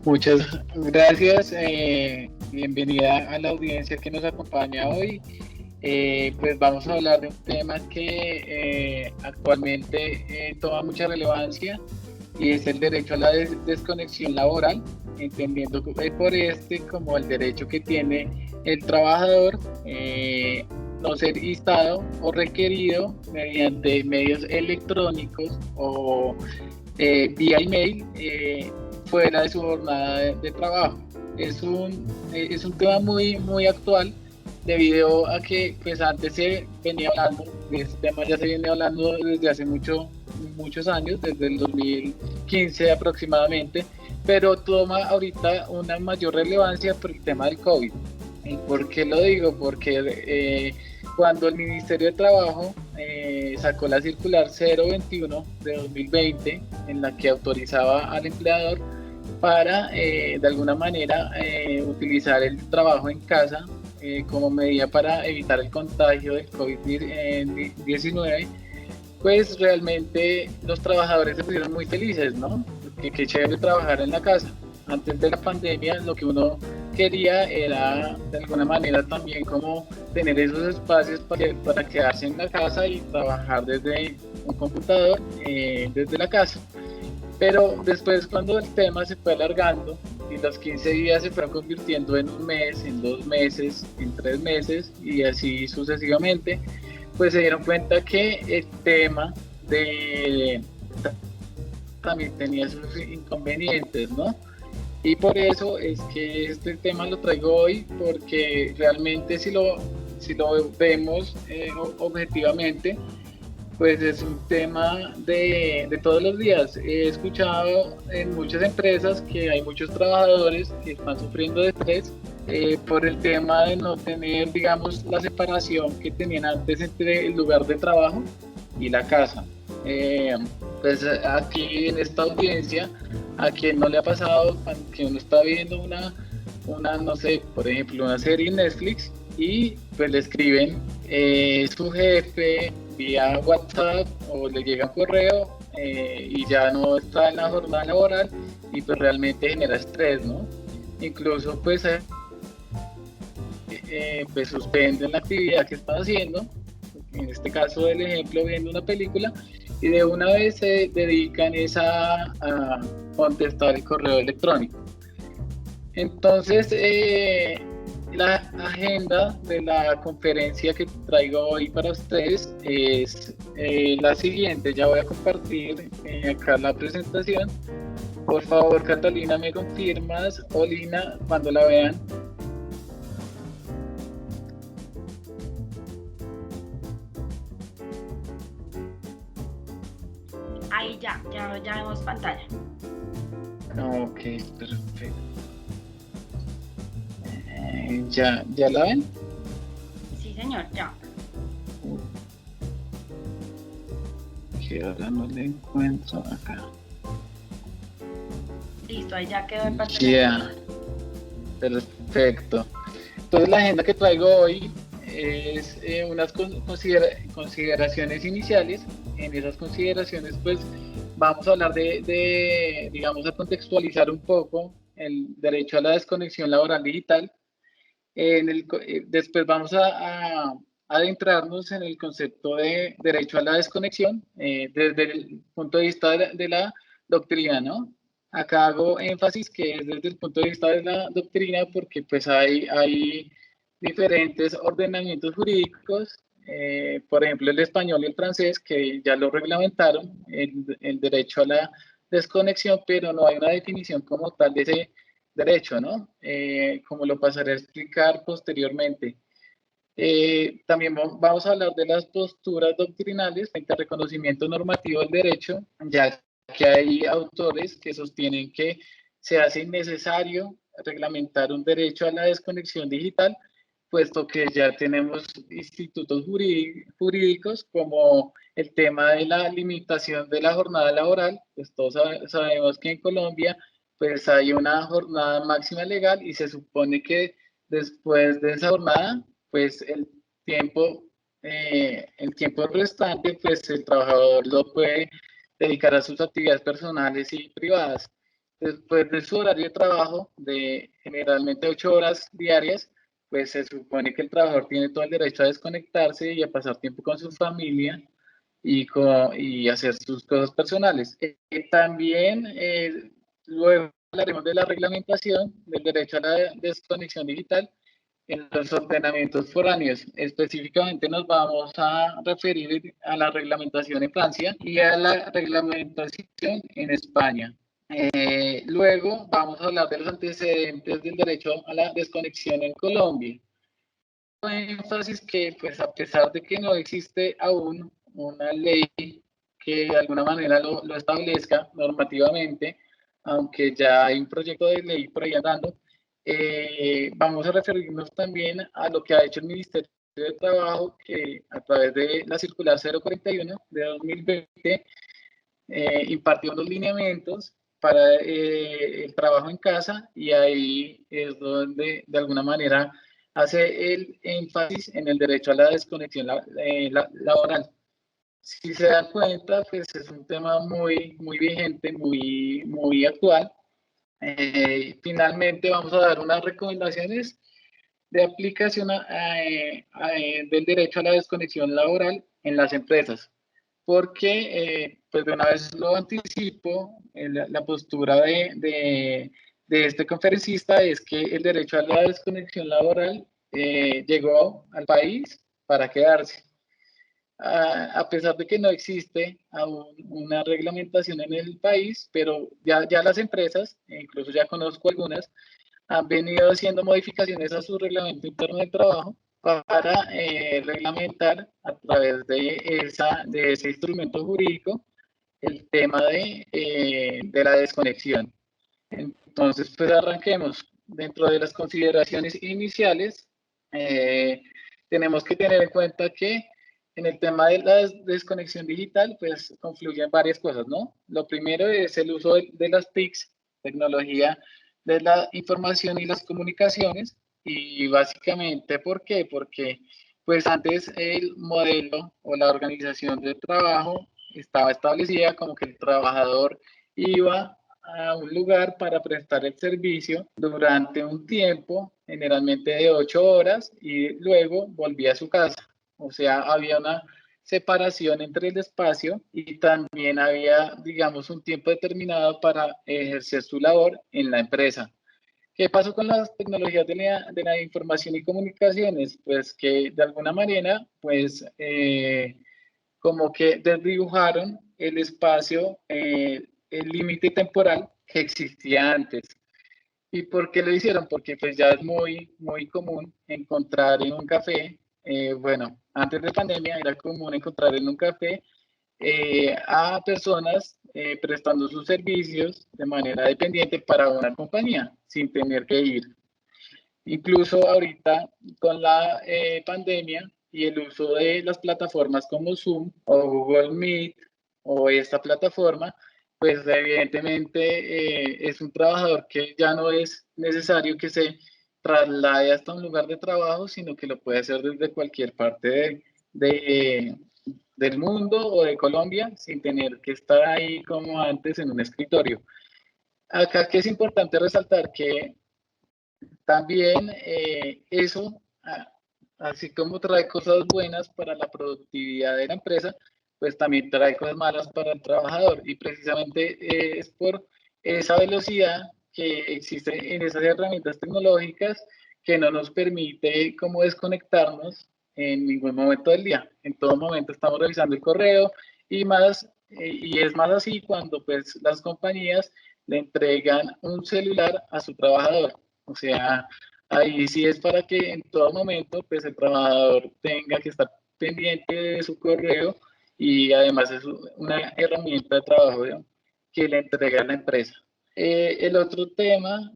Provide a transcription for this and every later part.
Muchas gracias. Bienvenida a la audiencia que nos acompaña hoy. Pues vamos a hablar de un tema que actualmente toma mucha relevancia y es el derecho a la desconexión laboral, entendiendo por este como el derecho que tiene el trabajador, no ser instado o requerido mediante medios electrónicos o vía email, fuera de su jornada de trabajo. Es un tema muy actual debido a que pues antes se venía hablando de este tema, ya se viene hablando desde hace muchos años, desde el 2015 aproximadamente, pero toma ahorita una mayor relevancia por el tema del COVID. ¿Y por qué lo digo? Porque cuando el Ministerio de Trabajo sacó la circular 021 de 2020, en la que autorizaba al empleador para de alguna manera utilizar el trabajo en casa como medida para evitar el contagio del COVID-19, pues realmente los trabajadores se pusieron muy felices, ¿no? Porque qué chévere trabajar en la casa. Antes de la pandemia lo que uno quería era de alguna manera también como tener esos espacios para quedarse en la casa y trabajar desde un computador, desde la casa. Pero después cuando el tema se fue alargando y los 15 días se fueron convirtiendo en un mes, en 2 meses, en 3 meses y así sucesivamente, pues se dieron cuenta que el tema de también tenía sus inconvenientes, ¿no? Y por eso es que este tema lo traigo hoy, porque realmente si lo vemos objetivamente, pues es un tema de todos los días. He escuchado en muchas empresas que hay muchos trabajadores que están sufriendo de estrés por el tema de no tener, digamos, la separación que tenían antes entre el lugar de trabajo y la casa. Eh, pues aquí en esta audiencia, a quien no le ha pasado que uno está viendo no sé, por ejemplo, una serie en Netflix y pues le escriben su jefe vía WhatsApp o le llega un correo y ya no está en la jornada laboral y pues realmente genera estrés, ¿no? Incluso pues suspenden la actividad que están haciendo, en este caso del ejemplo viendo una película, y de una vez se dedican a contestar el correo electrónico. Entonces, la agenda de la conferencia que traigo hoy para ustedes es la siguiente. Ya voy a compartir acá la presentación. Por favor, Catalina, ¿me confirmas? O Lina, cuando la vean. Ahí ya vemos pantalla. Ok, perfecto. ¿Ya la ven? Sí, señor, ya. Que ahora no la encuentro acá. Listo, ahí ya quedó en pantalla. Ya, perfecto. Entonces la agenda que traigo hoy es unas consideraciones iniciales. En esas consideraciones pues vamos a hablar digamos, a contextualizar un poco el derecho a la desconexión laboral digital. Después vamos a adentrarnos en el concepto de derecho a la desconexión desde el punto de vista de la doctrina, ¿no? Acá hago énfasis que es desde el punto de vista de la doctrina porque pues hay diferentes ordenamientos jurídicos, por ejemplo el español y el francés que ya lo reglamentaron, el derecho a la desconexión, pero no hay una definición como tal de ese derecho, ¿no? Como lo pasaré a explicar posteriormente. También vamos a hablar de las posturas doctrinales frente al reconocimiento normativo del derecho, ya que hay autores que sostienen que se hace innecesario reglamentar un derecho a la desconexión digital, puesto que ya tenemos institutos jurídicos como el tema de la limitación de la jornada laboral, pues todos sabemos que en Colombia pues hay una jornada máxima legal y se supone que después de esa jornada pues tiempo, el tiempo restante, pues el trabajador lo puede dedicar a sus actividades personales y privadas. después de su horario de trabajo, de generalmente 8 horas diarias, pues se supone que el trabajador tiene todo el derecho a desconectarse y a pasar tiempo con su familia y hacer sus cosas personales. También luego hablaremos de la reglamentación del derecho a la desconexión digital en los ordenamientos foráneos. Específicamente nos vamos a referir a la reglamentación en Francia y a la reglamentación en España. Luego vamos a hablar de los antecedentes del derecho a la desconexión en Colombia. Énfasis que, pues, a pesar de que no existe aún una ley que de alguna manera lo establezca normativamente, aunque ya hay un proyecto de ley por ahí andando, vamos a referirnos también a lo que ha hecho el Ministerio de Trabajo, que a través de la circular 041 de 2020 impartió unos lineamientos para el trabajo en casa, y ahí es donde de alguna manera hace el énfasis en el derecho a la desconexión laboral. Si se dan cuenta, pues es un tema muy vigente, muy actual. Finalmente vamos a dar unas recomendaciones de aplicación del derecho a la desconexión laboral en las empresas, porque pues de una vez lo anticipo, la postura de este conferencista es que el derecho a la desconexión laboral llegó al país para quedarse. A pesar de que no existe aún una reglamentación en el país, pero ya las empresas, incluso ya conozco algunas, han venido haciendo modificaciones a su reglamento interno de trabajo para reglamentar a través de ese instrumento jurídico el tema de la desconexión. Entonces, pues arranquemos. Dentro de las consideraciones iniciales, eh, tenemos que tener en cuenta que en el tema de la desconexión digital, pues confluyen varias cosas, ¿no? Lo primero es el uso de las TICs, tecnología de la información y las comunicaciones, y básicamente, ¿por qué? Porque pues antes el modelo o la organización de trabajo estaba establecida como que el trabajador iba a un lugar para prestar el servicio durante un tiempo, generalmente de 8 horas, y luego volvía a su casa. O sea, había una separación entre el espacio y también había, digamos, un tiempo determinado para ejercer su labor en la empresa. ¿Qué pasó con las tecnologías de la información y comunicaciones? Pues que de alguna manera, pues como que desdibujaron el espacio, el límite temporal que existía antes. ¿Y por qué lo hicieron? Porque pues ya es muy común encontrar en un café, bueno, antes de pandemia era común encontrar en un café a personas prestando sus servicios de manera dependiente para una compañía, sin tener que ir. Incluso ahorita con la pandemia y el uso de las plataformas como Zoom o Google Meet o esta plataforma, pues evidentemente es un trabajador que ya no es necesario que se traslade hasta un lugar de trabajo, sino que lo puede hacer desde cualquier parte de, del mundo o de Colombia sin tener que estar ahí como antes en un escritorio. Acá que es importante resaltar que también eso, así como trae cosas buenas para la productividad de la empresa, pues también trae cosas malas para el trabajador, y precisamente es por esa velocidad que existe en esas herramientas tecnológicas que no nos permite como desconectarnos en ningún momento del día. En todo momento estamos revisando el correo y es más así cuando pues las compañías le entregan un celular a su trabajador. O sea, ahí sí es para que en todo momento pues el trabajador tenga que estar pendiente de su correo, y además es una herramienta de trabajo, ¿no?, que le entrega a la empresa. El otro tema,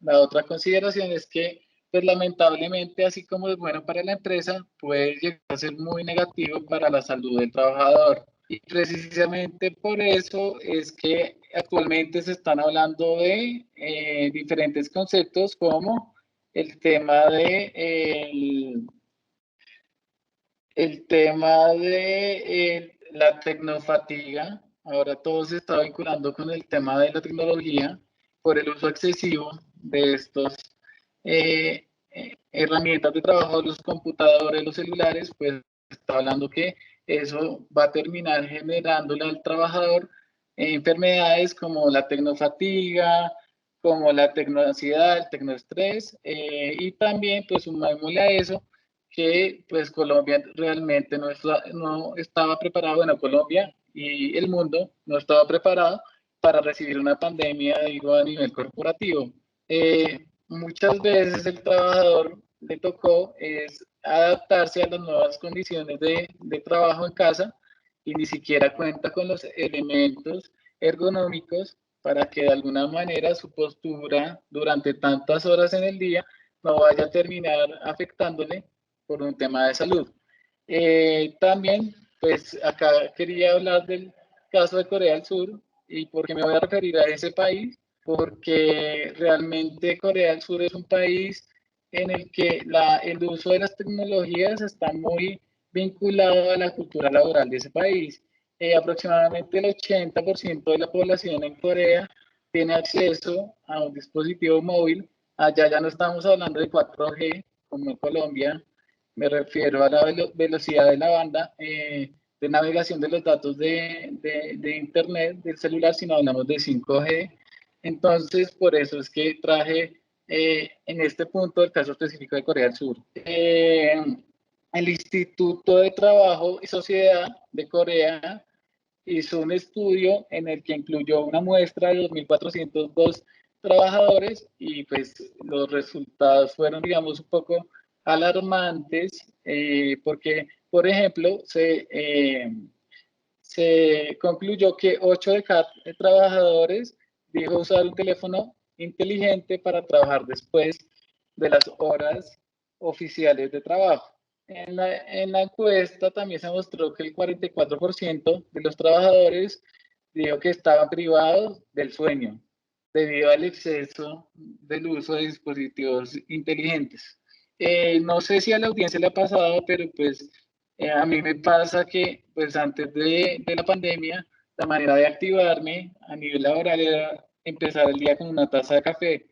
la otra consideración es que pues lamentablemente, así como es bueno para la empresa, puede llegar a ser muy negativo para la salud del trabajador. Y precisamente por eso es que actualmente se están hablando de diferentes conceptos como el tema el tema de la tecnofatiga, ahora todo se está vinculando con el tema de la tecnología por el uso excesivo de estos herramientas de trabajo, los computadores, los celulares, pues está hablando que eso va a terminar generándole al trabajador enfermedades como la tecnofatiga, como la tecnoansiedad, el tecnoestrés, y también pues sumémosle a eso que pues Colombia realmente no estaba preparado, bueno, Colombia y el mundo no estaba preparado para recibir una pandemia, digo, a nivel corporativo. Muchas veces el trabajador le tocó es adaptarse a las nuevas condiciones de trabajo en casa y ni siquiera cuenta con los elementos ergonómicos para que de alguna manera su postura durante tantas horas en el día no vaya a terminar afectándole por un tema de salud. También, pues acá quería hablar del caso de Corea del Sur y por qué me voy a referir a ese país, porque realmente Corea del Sur es un país en el que el uso de las tecnologías está muy vinculado a la cultura laboral de ese país. Aproximadamente el 80% de la población en Corea tiene acceso a un dispositivo móvil. Allá ya no estamos hablando de 4G como en Colombia, me refiero a la velocidad de la banda de navegación de los datos de Internet del celular, sino hablamos de 5G. Entonces, por eso es que traje en este punto el caso específico de Corea del Sur. El Instituto de Trabajo y Sociedad de Corea hizo un estudio en el que incluyó una muestra de 2.402 trabajadores y pues los resultados fueron, digamos, un poco alarmantes porque, por ejemplo, se concluyó que 8 de cada trabajadores dijo usar un teléfono inteligente para trabajar después de las horas oficiales de trabajo. En la encuesta también se mostró que el 44% de los trabajadores dijo que estaban privados del sueño debido al exceso del uso de dispositivos inteligentes. No sé si a la audiencia le ha pasado, pero pues a mí me pasa que pues antes de la pandemia, la manera de activarme a nivel laboral era empezar el día con una taza de café.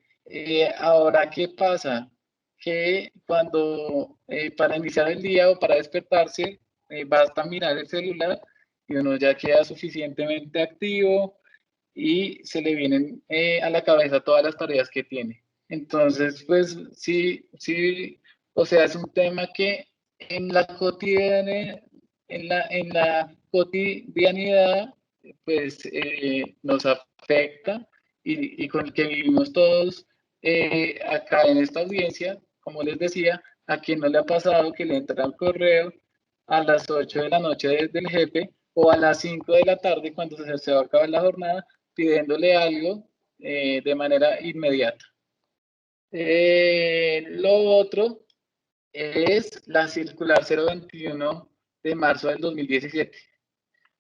Ahora, ¿qué pasa? Que cuando para iniciar el día o para despertarse, basta mirar el celular y uno ya queda suficientemente activo y se le vienen a la cabeza todas las tareas que tiene. Entonces, pues sí, sí, o sea, es un tema que en la cotidianidad, en la cotidianidad pues nos afecta y con el que vivimos todos acá en esta audiencia, como les decía, a quien no le ha pasado que le entra un correo a las 8 de la noche desde el jefe o a las 5 de la tarde cuando se va a acabar la jornada pidiéndole algo de manera inmediata. Lo otro es la circular 021 de marzo del 2017.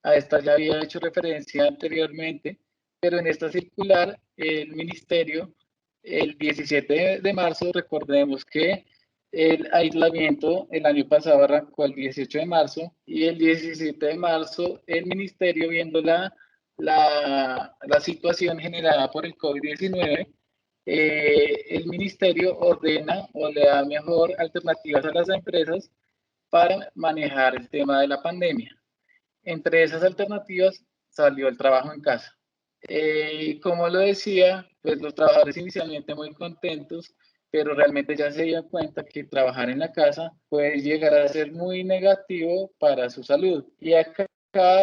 A esta ya había hecho referencia anteriormente, pero en esta circular el ministerio, el 17 de marzo, recordemos que el aislamiento el año pasado arrancó el 18 de marzo y el 17 de marzo el ministerio, viendo la situación generada por el COVID-19, el ministerio ordena o le da mejor alternativas a las empresas para manejar el tema de la pandemia. Entre esas alternativas salió el trabajo en casa. Como lo decía, pues los trabajadores inicialmente muy contentos, pero realmente ya se dieron cuenta que trabajar en la casa puede llegar a ser muy negativo para su salud. Y acá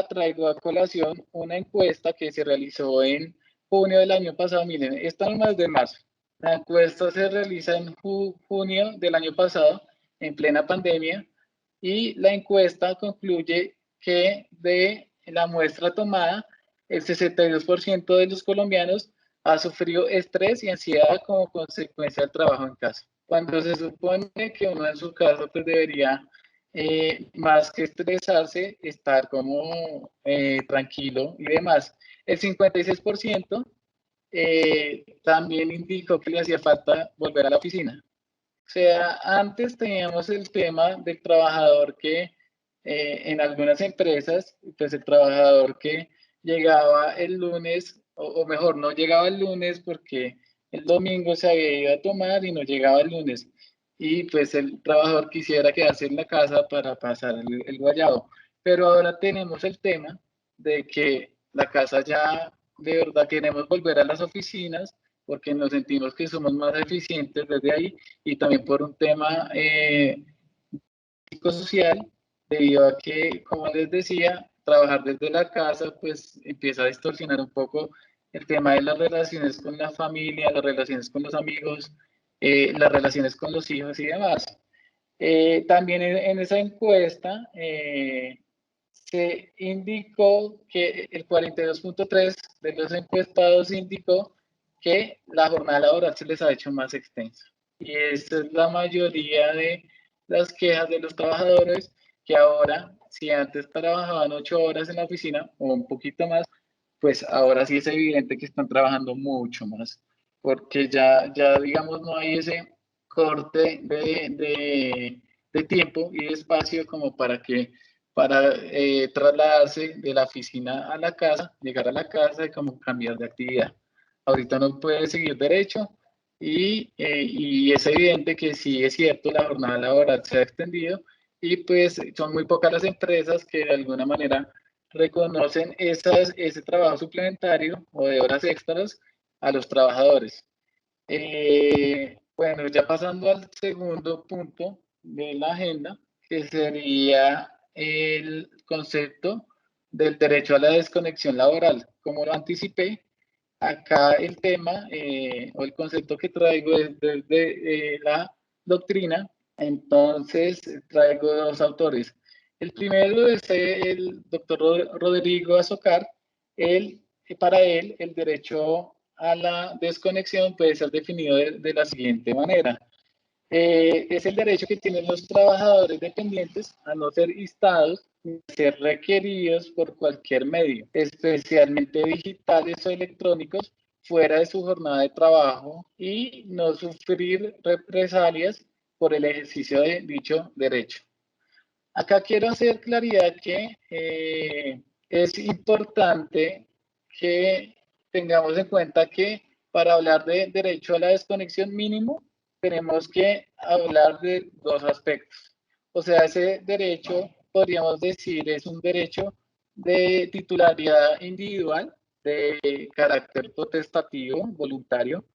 traigo a colación una encuesta que se realizó en junio del año pasado. Miren, esta no es de marzo. La encuesta se realiza en junio del año pasado, en plena pandemia, y la encuesta concluye que de la muestra tomada, el 62% de los colombianos ha sufrido estrés y ansiedad como consecuencia del trabajo en casa. Cuando se supone que uno en su casa pues debería, más que estresarse, estar como tranquilo y demás. El 56% también indicó que le hacía falta volver a la oficina. O sea, antes teníamos el tema del trabajador que en algunas empresas, pues el trabajador que llegaba el lunes, o mejor, no llegaba el lunes porque el domingo se había ido a tomar y no llegaba el lunes. Y pues el trabajador quisiera quedarse en la casa para pasar el guayabo. Pero ahora tenemos el tema de que la casa ya de verdad queremos volver a las oficinas porque nos sentimos que somos más eficientes desde ahí y también por un tema psicosocial, debido a que, como les decía, trabajar desde la casa pues empieza a distorsionar un poco el tema de las relaciones con la familia, las relaciones con los amigos, las relaciones con los hijos y demás. También en esa encuesta se indicó que el 42.3 de los encuestados indicó que la jornada laboral se les ha hecho más extensa. Y esa es la mayoría de las quejas de los trabajadores, que ahora, si antes trabajaban 8 horas en la oficina o un poquito más, pues ahora sí es evidente que están trabajando mucho más, porque ya digamos, no hay ese corte de tiempo y de espacio como para trasladarse de la oficina a la casa, llegar a la casa y como cambiar de actividad. Ahorita no puede seguir derecho y es evidente que sí es cierto, la jornada laboral se ha extendido y pues son muy pocas las empresas que de alguna manera reconocen ese trabajo suplementario o de horas extras a los trabajadores. Bueno, ya pasando al segundo punto de la agenda, que sería el concepto del derecho a la desconexión laboral. Como lo anticipé, acá el tema o el concepto que traigo es desde la doctrina, entonces traigo dos autores. El primero es el doctor Rodrigo Azocar. Él, para él, el derecho a la desconexión puede ser definido de la siguiente manera. Es el derecho que tienen los trabajadores dependientes a no ser instados ni ser requeridos por cualquier medio, especialmente digitales o electrónicos, fuera de su jornada de trabajo y no sufrir represalias por el ejercicio de dicho derecho. Acá quiero hacer claridad que es importante que tengamos en cuenta que para hablar de derecho a la desconexión mínimo, tenemos que hablar de dos aspectos. O sea, ese derecho, podríamos decir, es un derecho de titularidad individual, de carácter potestativo, voluntario,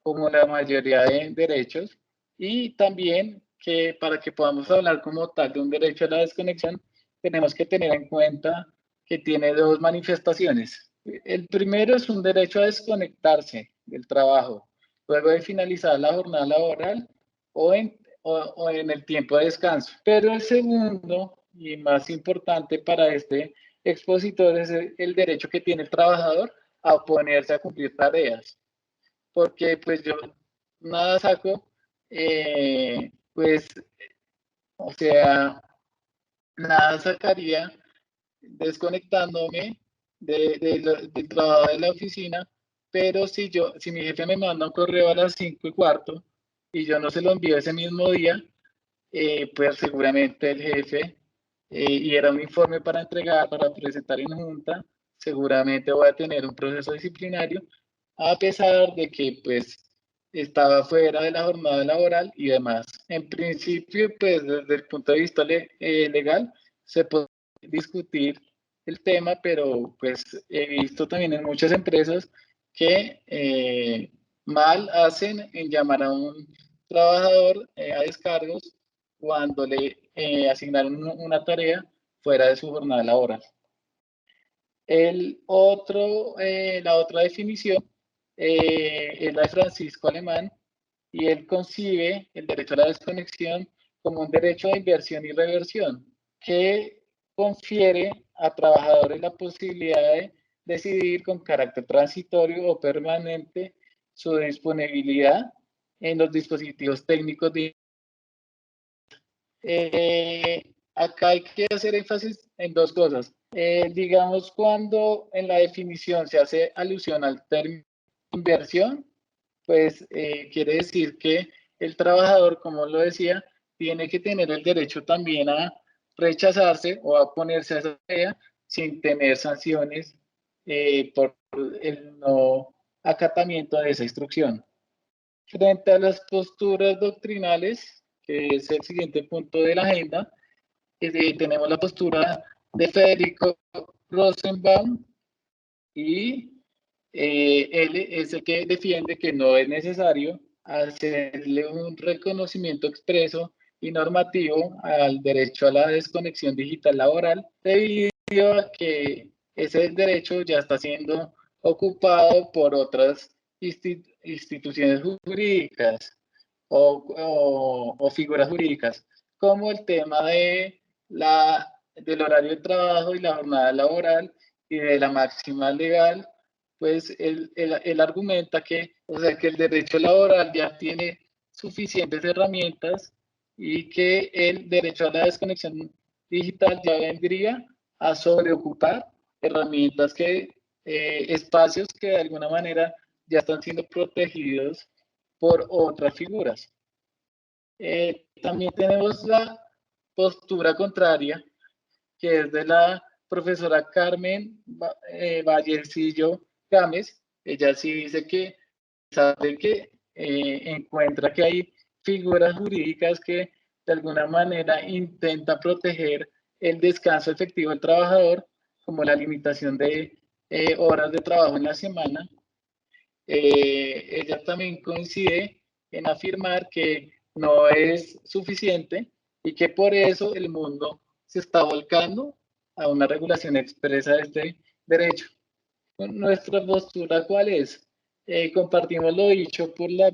como la mayoría de derechos, y también que para que podamos hablar como tal de un derecho a la desconexión, tenemos que tener en cuenta que tiene dos manifestaciones. El primero es un derecho a desconectarse del trabajo, luego de finalizar la jornada laboral o en el tiempo de descanso. Pero el segundo, y más importante para este expositor, es el derecho que tiene el trabajador a oponerse a cumplir tareas. Porque pues yo nada saco, pues, o sea, nada sacaría desconectándome del trabajo de la oficina, pero si mi jefe me manda un correo a las 5:15 y yo no se lo envío ese mismo día, pues seguramente el jefe, y era un informe para entregar, para presentar en junta, seguramente voy a tener un proceso disciplinario, a pesar de que pues estaba fuera de la jornada laboral y demás. En principio, pues desde el punto de vista legal, se puede discutir el tema, pero pues he visto también en muchas empresas que mal hacen en llamar a un trabajador a descargos cuando le asignaron una tarea fuera de su jornada laboral. La otra definición es la de Francisco Alemán y él concibe el derecho a la desconexión como un derecho de inversión y reversión que confiere a trabajadores la posibilidad de decidir con carácter transitorio o permanente su disponibilidad en los dispositivos técnicos de acá hay que hacer énfasis en dos cosas. Digamos, cuando en la definición se hace alusión al término inversión, pues quiere decir que el trabajador, como lo decía, tiene que tener el derecho también a rechazarse o a ponerse a esa tarea sin tener sanciones por el no acatamiento de esa instrucción. Frente a las posturas doctrinales, que es el siguiente punto de la agenda, tenemos la postura de Federico Rosenbaum y él es el que defiende que no es necesario hacerle un reconocimiento expreso y normativo al derecho a la desconexión digital laboral, debido a que ese derecho ya está siendo ocupado por otras instituciones jurídicas o figuras jurídicas, como el tema del horario de trabajo y la jornada laboral y de la máxima legal. Pues él argumenta que, o sea, que el derecho laboral ya tiene suficientes herramientas y que el derecho a la desconexión digital ya vendría a sobreocupar herramientas espacios que de alguna manera ya están siendo protegidos por otras figuras. También tenemos la postura contraria, que es de la profesora Carmen Vallecillo Gámez. Ella sí dice que sabe que encuentra que hay figuras jurídicas que de alguna manera intentan proteger el descanso efectivo del trabajador, como la limitación de horas de trabajo en la semana. Ella también coincide en afirmar que no es suficiente y que por eso el mundo se está volcando a una regulación expresa de este derecho. Nuestra postura, ¿cuál es? Compartimos lo dicho por la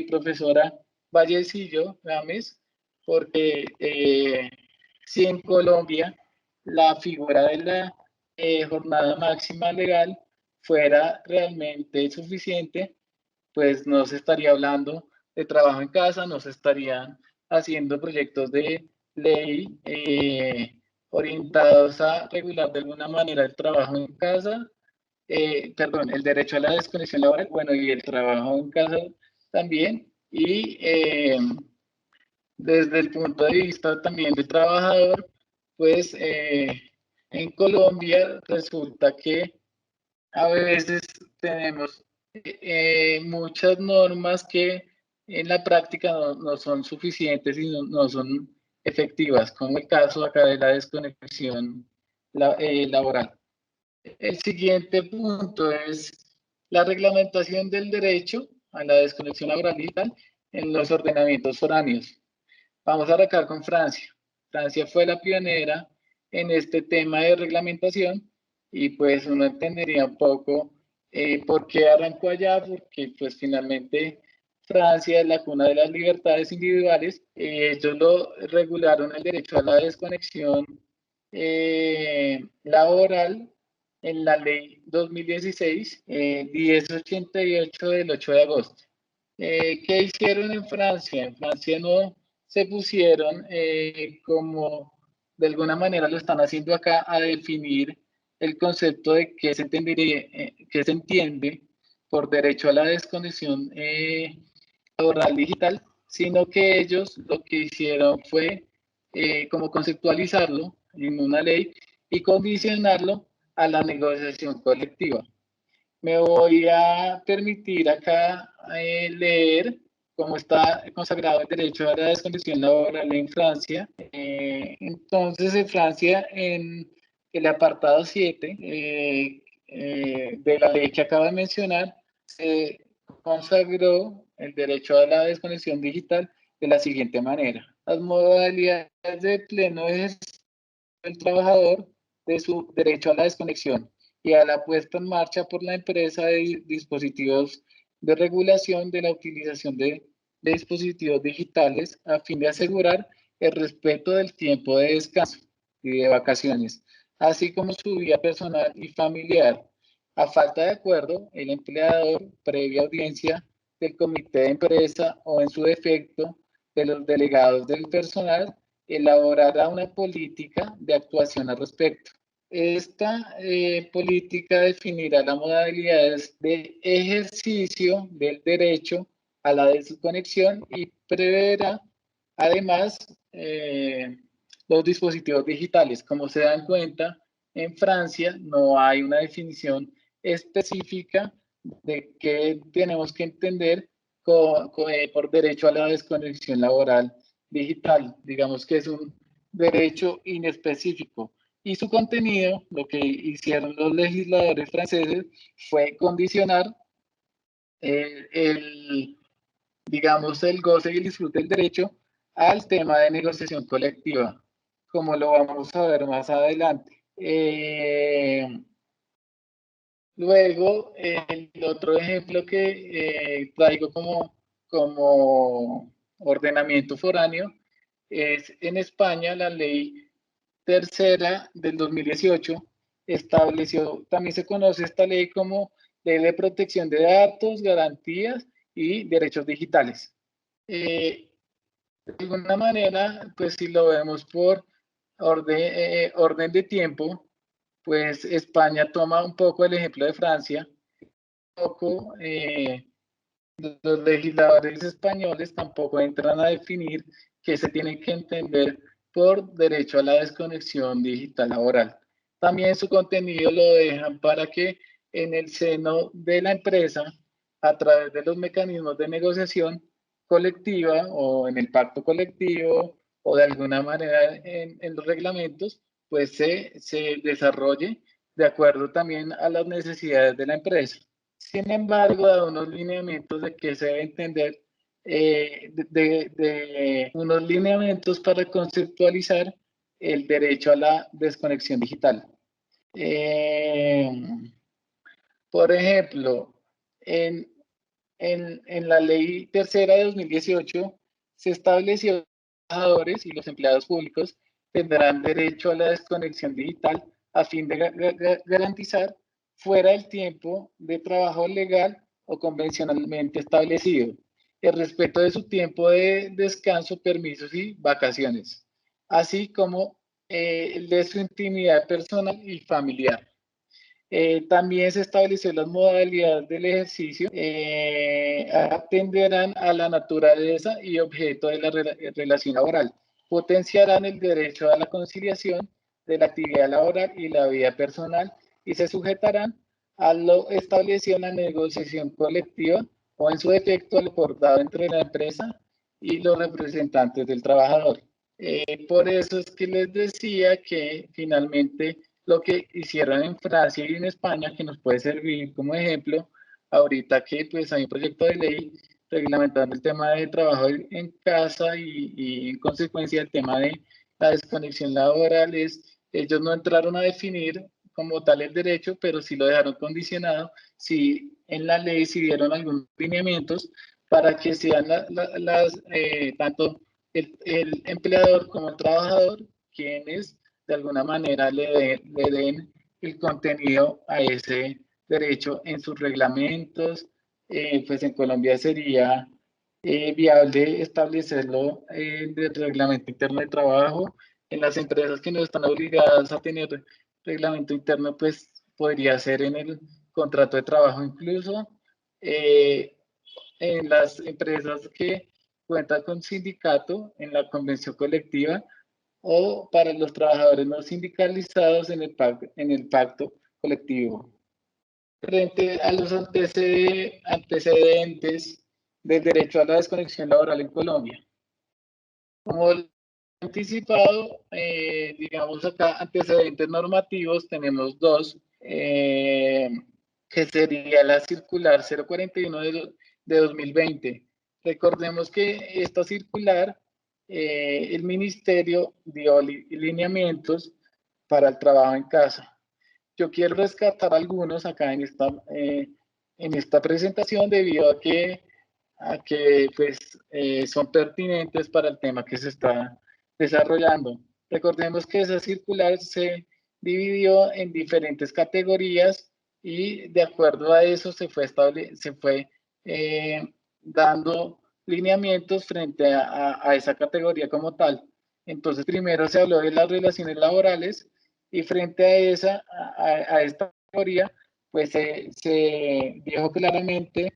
profesora Vallecillo Gámez, porque si en Colombia la figura de la jornada máxima legal fuera realmente suficiente, pues no se estaría hablando de trabajo en casa, no se estarían haciendo proyectos de ley orientados a regular de alguna manera el trabajo en casa, perdón, el derecho a la desconexión laboral, bueno, y el trabajo en casa también, y desde el punto de vista también del trabajador, pues en Colombia resulta que a veces tenemos muchas normas que en la práctica no son suficientes y no son efectivas, como el caso acá de la desconexión laboral. El siguiente punto es la reglamentación del derecho a la desconexión laboral digital en los ordenamientos foráneos. Vamos a arrancar con Francia. Francia fue la pionera en este tema de reglamentación y pues uno entendería un poco por qué arrancó allá, porque pues finalmente Francia es la cuna de las libertades individuales. Ellos lo regularon el derecho a la desconexión laboral en la ley 2016, 1088 del 8 de agosto. ¿Qué hicieron en Francia? En Francia no se pusieron como de alguna manera lo están haciendo acá a definir el concepto de qué se qué se entiende por derecho a la desconexión laboral digital, sino que ellos lo que hicieron fue como conceptualizarlo en una ley y condicionarlo a la negociación colectiva. Me voy a permitir acá leer cómo está consagrado el derecho a la desconexión laboral en Francia. Entonces, en Francia, en el apartado 7 de la ley que acabo de mencionar, se consagró el derecho a la desconexión digital de la siguiente manera. Las modalidades de pleno ejercicio del trabajador de su derecho a la desconexión y a la puesta en marcha por la empresa de dispositivos de regulación de la utilización de dispositivos digitales a fin de asegurar el respeto del tiempo de descanso y de vacaciones, así como su vida personal y familiar. A falta de acuerdo, el empleador, previa audiencia del comité de empresa o en su defecto de los delegados del personal, elaborará una política de actuación al respecto. Esta política definirá las modalidades de ejercicio del derecho a la desconexión y preverá además los dispositivos digitales. Como se dan cuenta, en Francia no hay una definición específica de qué tenemos que entender por derecho a la desconexión laboral digital. Digamos que es un derecho inespecífico. Y su contenido, lo que hicieron los legisladores franceses, fue condicionar el, digamos, el goce y el disfrute del derecho al tema de negociación colectiva, como lo vamos a ver más adelante. Luego, el otro ejemplo que traigo como ordenamiento foráneo es en España la ley tercera del 2018 estableció, también se conoce esta ley como Ley de Protección de Datos, Garantías y Derechos Digitales. De alguna manera, pues si lo vemos por orden de tiempo, pues España toma un poco el ejemplo de Francia, un poco los legisladores españoles tampoco entran a definir qué se tiene que entender por derecho a la desconexión digital laboral. También su contenido lo dejan para que en el seno de la empresa, a través de los mecanismos de negociación colectiva o en el pacto colectivo o de alguna manera en los reglamentos, pues se desarrolle de acuerdo también a las necesidades de la empresa. Sin embargo, da unos lineamientos de qué se debe entender, de unos lineamientos para conceptualizar el derecho a la desconexión digital. Eh, por ejemplo, en, en la ley tercera de 2018 se estableció que los trabajadores y los empleados públicos tendrán derecho a la desconexión digital a fin de garantizar fuera del tiempo de trabajo legal o convencionalmente establecido, el respeto de su tiempo de descanso, permisos y vacaciones, así como el de su intimidad personal y familiar. También se estableció las modalidades del ejercicio, atenderán a la naturaleza y objeto de la relación laboral, potenciarán el derecho a la conciliación de la actividad laboral y la vida personal y se sujetarán a lo establecido en la negociación colectiva o en su defecto al acordado entre la empresa y los representantes del trabajador. Por eso es que les decía que finalmente lo que hicieron en Francia y en España, que nos puede servir como ejemplo, ahorita que pues hay un proyecto de ley reglamentando el tema de trabajo en casa y en consecuencia el tema de la desconexión laboral, ellos no entraron a definir como tal el derecho, pero sí lo dejaron condicionado, sí en la ley sí dieron algunos lineamientos para que sean tanto el empleador como el trabajador quienes de alguna manera le den el contenido a ese derecho en sus reglamentos. Pues en Colombia sería viable establecerlo en el reglamento interno de trabajo. En las empresas que no están obligadas a tener reglamento interno, pues podría ser en el contrato de trabajo incluso. En las empresas que cuentan con sindicato, en la convención colectiva, o para los trabajadores no sindicalizados en el pacto colectivo. Frente a los antecedentes del derecho a la desconexión laboral en Colombia. Como anticipado, digamos acá, antecedentes normativos, tenemos dos, que sería la circular 041 de 2020. Recordemos que esta circular, el ministerio dio lineamientos para el trabajo en casa. Yo quiero rescatar algunos acá en esta presentación debido a que pues, son pertinentes para el tema que se está desarrollando. Recordemos que esa circular se dividió en diferentes categorías y de acuerdo a eso se fue dando lineamientos frente a esa categoría como tal. Entonces, primero se habló de las relaciones laborales y frente a esta categoría, pues se dijo claramente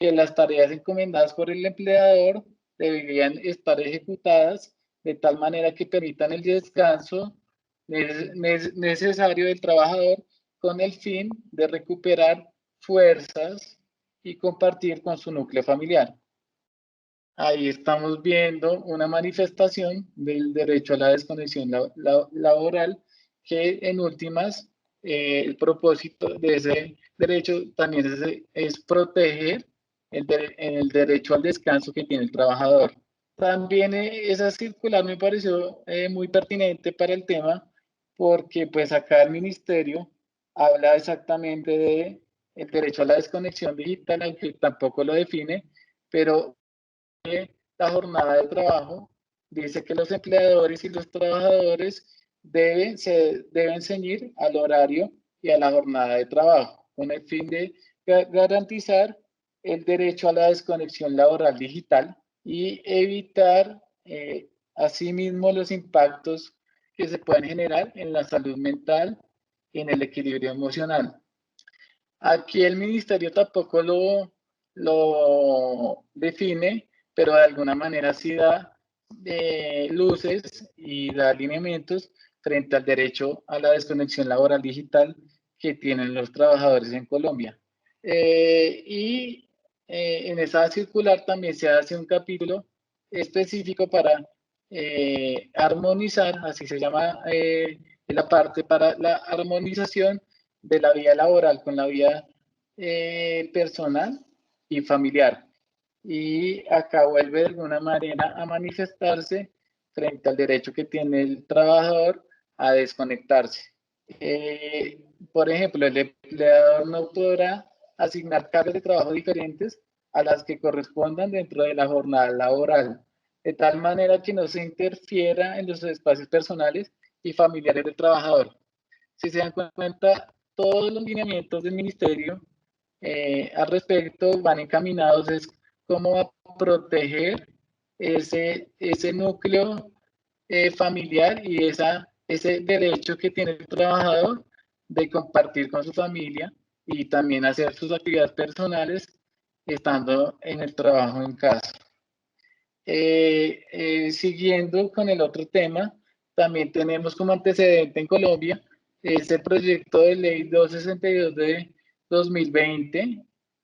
que las tareas encomendadas por el empleador deberían estar ejecutadas de tal manera que permitan el descanso necesario del trabajador con el fin de recuperar fuerzas y compartir con su núcleo familiar. Ahí estamos viendo una manifestación del derecho a la desconexión laboral, que en últimas el propósito de ese derecho también es proteger el derecho al descanso que tiene el trabajador. También esa circular me pareció muy pertinente para el tema, porque pues acá el ministerio habla exactamente de el derecho a la desconexión digital, aunque tampoco lo define, pero la jornada de trabajo dice que los empleadores y los trabajadores se deben ceñir al horario y a la jornada de trabajo, con el fin de garantizar el derecho a la desconexión laboral digital y evitar asimismo los impactos que se pueden generar en la salud mental y en el equilibrio emocional. Aquí el ministerio tampoco lo define, pero de alguna manera sí da luces y da lineamientos frente al derecho a la desconexión laboral digital que tienen los trabajadores en Colombia. En esa circular también se hace un capítulo específico para armonizar, así se llama la parte para la armonización de la vida laboral con la vida personal y familiar. Y acá vuelve de alguna manera a manifestarse frente al derecho que tiene el trabajador a desconectarse. Por ejemplo, el empleador no podrá asignar cargas de trabajo diferentes a las que correspondan dentro de la jornada laboral, de tal manera que no se interfiera en los espacios personales y familiares del trabajador. Si se dan cuenta, todos los lineamientos del ministerio al respecto van encaminados es cómo a proteger ese núcleo familiar y ese derecho que tiene el trabajador de compartir con su familia y también hacer sus actividades personales estando en el trabajo en casa. Siguiendo con el otro tema, también tenemos como antecedente en Colombia ese proyecto de ley 262 de 2020,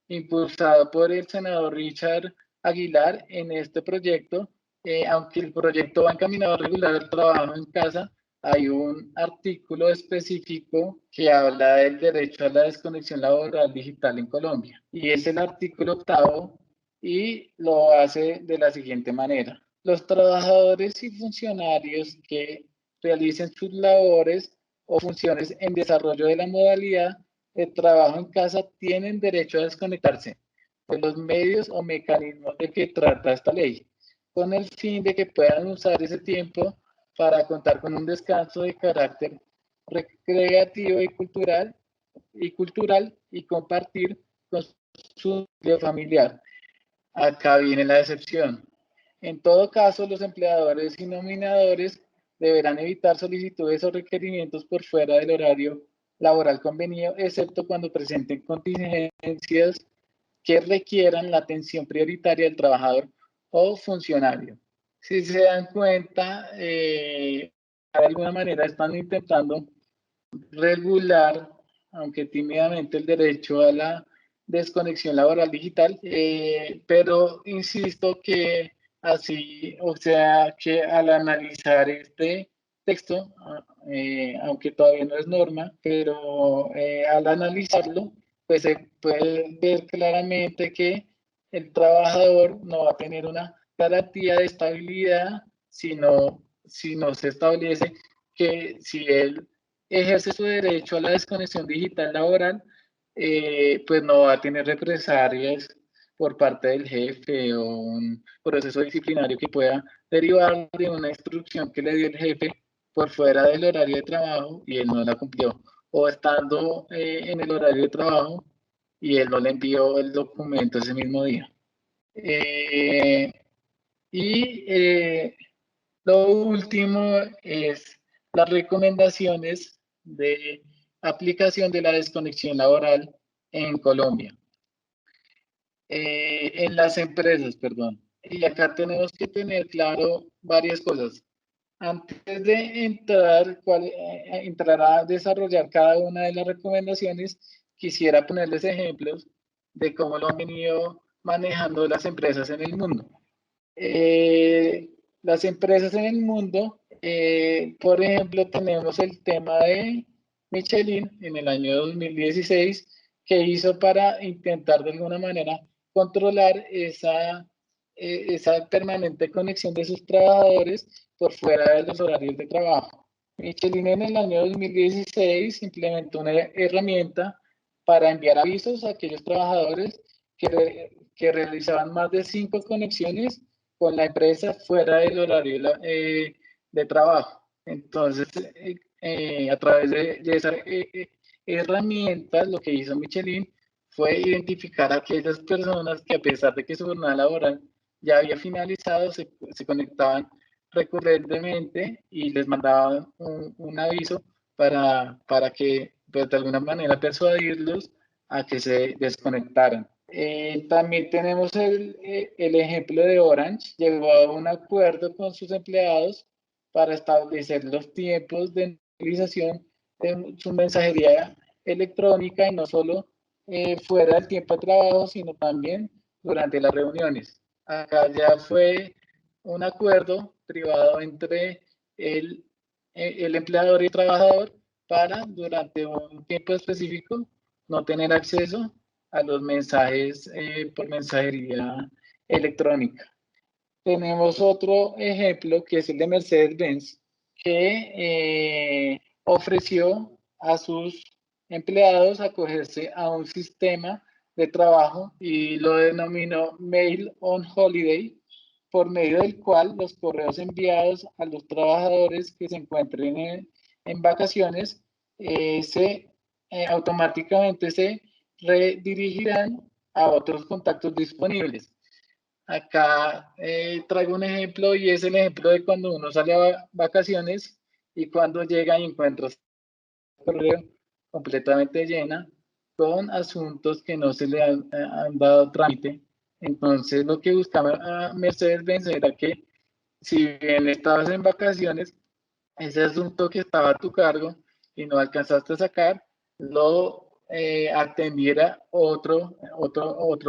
impulsado por el senador Richard Aguilar. En este proyecto, aunque el proyecto va encaminado a regular el trabajo en casa, hay un artículo específico que habla del derecho a la desconexión laboral digital en Colombia. Y es el artículo 8 y lo hace de la siguiente manera. Los trabajadores y funcionarios que realicen sus labores o funciones en desarrollo de la modalidad de trabajo en casa tienen derecho a desconectarse de los medios o mecanismos de que trata esta ley, con el fin de que puedan usar ese tiempo para contar con un descanso de carácter recreativo y compartir con su familiar. Acá viene la excepción. En todo caso, los empleadores y nominadores deberán evitar solicitudes o requerimientos por fuera del horario laboral convenido, excepto cuando presenten contingencias que requieran la atención prioritaria del trabajador o funcionario. Si se dan cuenta, de alguna manera están intentando regular, aunque tímidamente, el derecho a la desconexión laboral digital, pero insisto que así, o sea, que al analizar este texto, aunque todavía no es norma, pero al analizarlo, pues se puede ver claramente que el trabajador no va a tener una garantía de estabilidad si no se establece que si él ejerce su derecho a la desconexión digital laboral, pues no va a tener represalias por parte del jefe o un proceso disciplinario que pueda derivar de una instrucción que le dio el jefe por fuera del horario de trabajo y él no la cumplió, o estando en el horario de trabajo y él no le envió el documento ese mismo día. Eh, y lo último es las recomendaciones de aplicación de la desconexión laboral en Colombia. En las empresas, perdón. Y acá tenemos que tener claro varias cosas. Antes de entrar a desarrollar cada una de las recomendaciones, quisiera ponerles ejemplos de cómo lo han venido manejando las empresas en el mundo. Las empresas en el mundo, por ejemplo, tenemos el tema de Michelin en el año 2016, que hizo para intentar de alguna manera controlar esa permanente conexión de sus trabajadores por fuera de los horarios de trabajo. Michelin en el año 2016 implementó una herramienta para enviar avisos a aquellos trabajadores que realizaban más de 5 conexiones con la empresa fuera del horario de trabajo. Entonces, a través de esa herramienta, lo que hizo Michelin fue identificar a aquellas personas que, a pesar de que su jornada laboral ya había finalizado, se conectaban recurrentemente y les mandaban un aviso para que, pues, de alguna manera, persuadirlos a que se desconectaran. También tenemos el ejemplo de Orange. Llegó a un acuerdo con sus empleados para establecer los tiempos de utilización de su mensajería electrónica, y no solo fuera del tiempo de trabajo, sino también durante las reuniones. Acá ya fue un acuerdo privado entre el empleador y el trabajador para, durante un tiempo específico, no tener acceso a los mensajes por mensajería electrónica. Tenemos otro ejemplo que es el de Mercedes-Benz, que ofreció a sus empleados acogerse a un sistema de trabajo y lo denominó Mail on Holiday, por medio del cual los correos enviados a los trabajadores que se encuentren en vacaciones automáticamente se redirigirán a otros contactos disponibles. Acá traigo un ejemplo, y es el ejemplo de cuando uno sale a vacaciones y cuando llega y encuentra el correo completamente llena con asuntos que no se le han dado trámite. Entonces, lo que buscaba Mercedes-Benz era que, si bien estabas en vacaciones, ese asunto que estaba a tu cargo y no alcanzaste a sacar, lo atendiera otro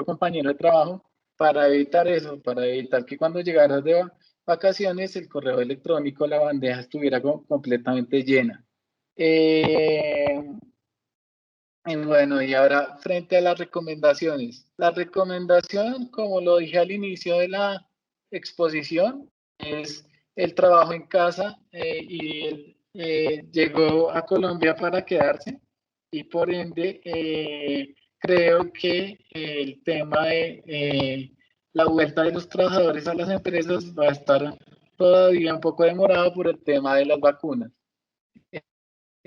compañero de trabajo, para evitar eso, para evitar que cuando llegaras de vacaciones el correo electrónico, la bandeja estuviera completamente llena. Bueno, y ahora, frente a las recomendaciones. La recomendación, como lo dije al inicio de la exposición, es el trabajo en casa, y llegó a Colombia para quedarse, y por ende creo que el tema de la vuelta de los trabajadores a las empresas va a estar todavía un poco demorado por el tema de las vacunas.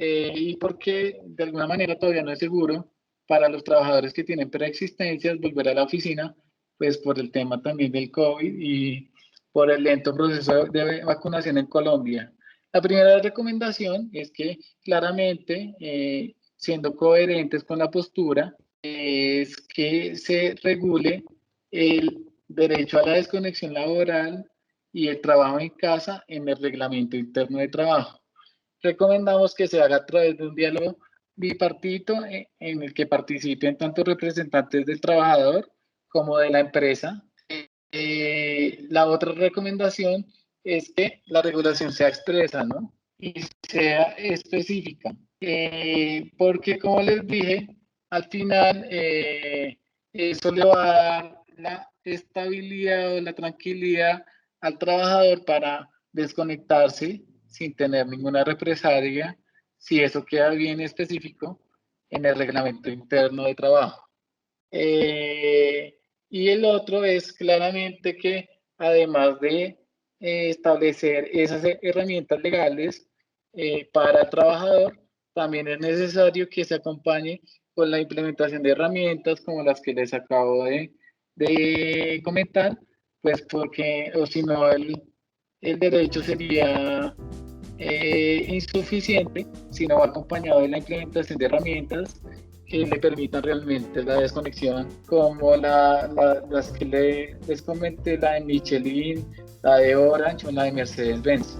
Y porque de alguna manera todavía no es seguro para los trabajadores que tienen preexistencias volver a la oficina, pues por el tema también del COVID y por el lento proceso de vacunación en Colombia. La primera recomendación es que, claramente, siendo coherentes con la postura, es que se regule el derecho a la desconexión laboral y el trabajo en casa en el reglamento interno de trabajo. Recomendamos que se haga a través de un diálogo bipartito, en el que participen tanto representantes del trabajador como de la empresa. La otra recomendación es que la regulación sea expresa, ¿no? Y sea específica. Porque, como les dije, al final eso le va a dar la estabilidad o la tranquilidad al trabajador para desconectarse sin tener ninguna represalia, si eso queda bien específico en el reglamento interno de trabajo. Y el otro es, claramente, que, además de establecer esas herramientas legales para el trabajador, también es necesario que se acompañe con la implementación de herramientas como las que les acabo de comentar, pues porque, o si no, el derecho sería insuficiente si no va acompañado de la implementación de herramientas que le permitan realmente la desconexión, como las que les comenté, la de Michelin, la de Orange o la de Mercedes-Benz.